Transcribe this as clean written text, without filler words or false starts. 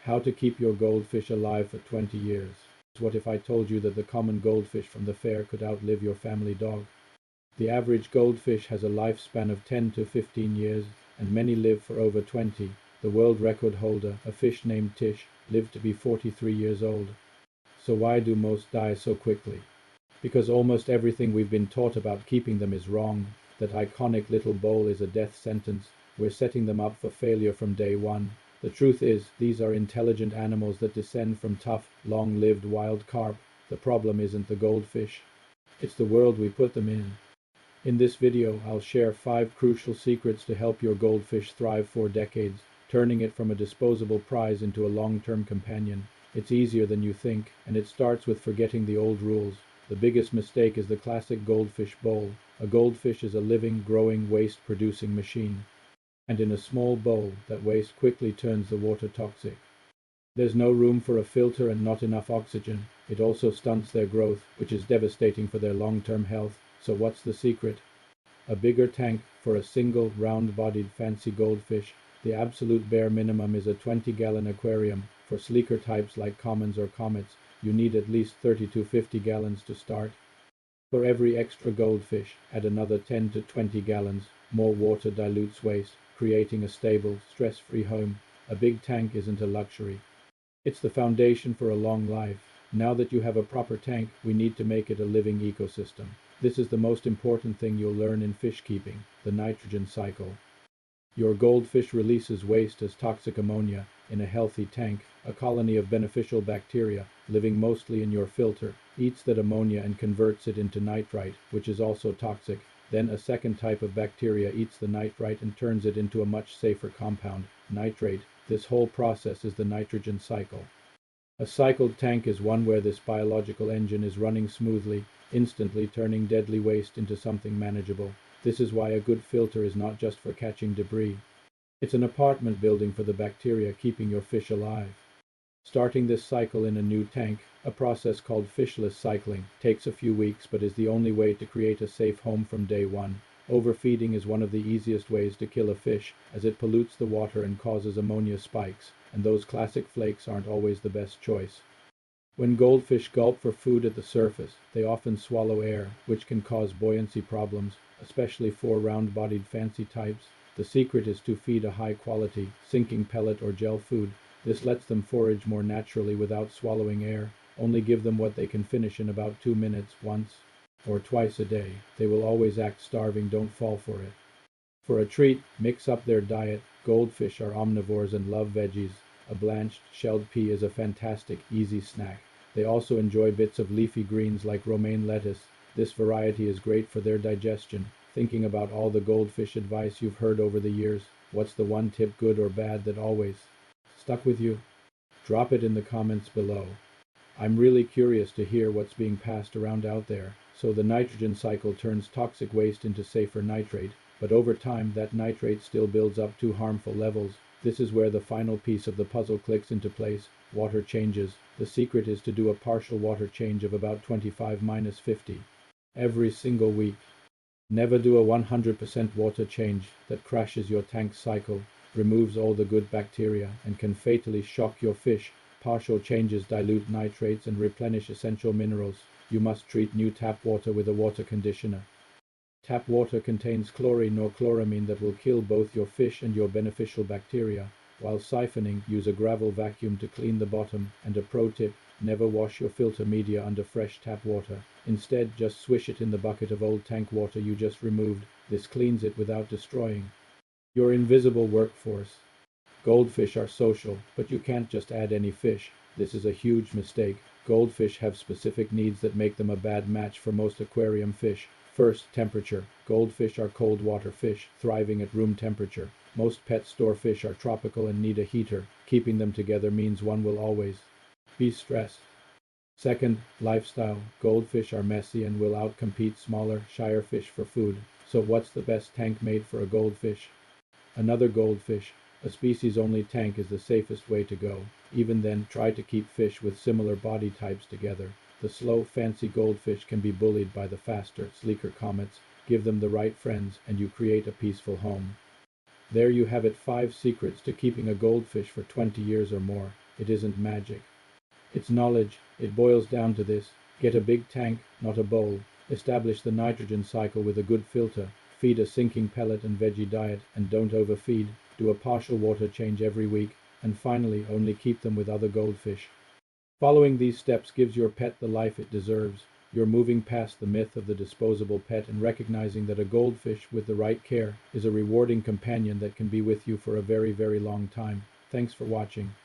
How to keep your goldfish alive for 20 years. What if I told you that the common goldfish from the fair could outlive your family dog? The average goldfish has a lifespan of 10 to 15 years, and many live for over 20. The world record holder, a fish named Tish, lived to be 43 years old. So why do most die so quickly? Because almost everything we've been taught about keeping them is wrong. That iconic little bowl is a death sentence. We're setting them up for failure from day one. The truth is, these are intelligent animals that descend from tough, long-lived wild carp. The problem isn't the goldfish. It's the world we put them in. In this video, I'll share 5 crucial secrets to help your goldfish thrive for decades, turning it from a disposable prize into a long-term companion. It's easier than you think, and it starts with forgetting the old rules. The biggest mistake is the classic goldfish bowl. A goldfish is a living, growing, waste-producing machine. And in a small bowl, that waste quickly turns the water toxic. There's no room for a filter and not enough oxygen. It also stunts their growth, which is devastating for their long-term health. So what's the secret? A bigger tank for a single, round-bodied, fancy goldfish. The absolute bare minimum is a 20-gallon aquarium. For sleeker types like commons or comets, you need at least 30 to 50 gallons to start. For every extra goldfish, add another 10 to 20 gallons. More water dilutes waste, creating a stable, stress-free home. A big tank isn't a luxury. It's the foundation for a long life. Now that you have a proper tank, we need to make it a living ecosystem. This is the most important thing you'll learn in fish keeping, the nitrogen cycle. Your goldfish releases waste as toxic ammonia. In a healthy tank, a colony of beneficial bacteria, living mostly in your filter, eats that ammonia and converts it into nitrite, which is also toxic. Then a second type of bacteria eats the nitrite and turns it into a much safer compound, nitrate. This whole process is the nitrogen cycle. A cycled tank is one where this biological engine is running smoothly, instantly turning deadly waste into something manageable. This is why a good filter is not just for catching debris. It's an apartment building for the bacteria keeping your fish alive. Starting this cycle in a new tank, a process called fishless cycling, takes a few weeks but is the only way to create a safe home from day one. Overfeeding is one of the easiest ways to kill a fish, as it pollutes the water and causes ammonia spikes, and those classic flakes aren't always the best choice. When goldfish gulp for food at the surface, they often swallow air, which can cause buoyancy problems, especially for round-bodied fancy types. The secret is to feed a high-quality, sinking pellet or gel food. This lets them forage more naturally without swallowing air. Only give them what they can finish in about 2 minutes once or twice a day. They will always act starving, don't fall for it. For a treat, mix up their diet. Goldfish are omnivores and love veggies. A blanched, shelled pea is a fantastic, easy snack. They also enjoy bits of leafy greens like romaine lettuce. This variety is great for their digestion. Thinking about all the goldfish advice you've heard over the years, what's the one tip, good or bad, that always stuck with you? Drop it in the comments below. I'm really curious to hear what's being passed around out there. So the nitrogen cycle turns toxic waste into safer nitrate, but over time that nitrate still builds up to harmful levels. This is where the final piece of the puzzle clicks into place. Water changes. The secret is to do a partial water change of about 25-50 every single week. Never do a 100% water change. That crashes your tank cycle, removes all the good bacteria, and can fatally shock your fish. Partial changes dilute nitrates and replenish essential minerals. You must treat new tap water with a water conditioner. Tap water contains chlorine or chloramine that will kill both your fish and your beneficial bacteria. While siphoning, use a gravel vacuum to clean the bottom. And a pro tip, never wash your filter media under fresh tap water. Instead, just swish it in the bucket of old tank water you just removed. This cleans it without destroying your invisible workforce. Goldfish are social, but you can't just add any fish. This is a huge mistake. Goldfish have specific needs that make them a bad match for most aquarium fish. First, temperature. Goldfish are cold water fish, thriving at room temperature. Most pet store fish are tropical and need a heater. Keeping them together means one will always be stressed. Second, lifestyle. Goldfish are messy and will outcompete smaller, shyer fish for food. So what's the best tank made for a goldfish? Another goldfish. A species-only tank is the safest way to go. Even then, try to keep fish with similar body types together. The slow, fancy goldfish can be bullied by the faster, sleeker comets. Give them the right friends, and you create a peaceful home. There you have it, 5 secrets to keeping a goldfish for 20 years or more. It isn't magic. It's knowledge. It boils down to this. Get a big tank, not a bowl. Establish the nitrogen cycle with a good filter. Feed a sinking pellet and veggie diet, and don't overfeed. Do a partial water change every week. And finally, only keep them with other goldfish. Following these steps gives your pet the life it deserves. You're moving past the myth of the disposable pet and recognizing that a goldfish with the right care is a rewarding companion that can be with you for a very, very long time. Thanks for watching.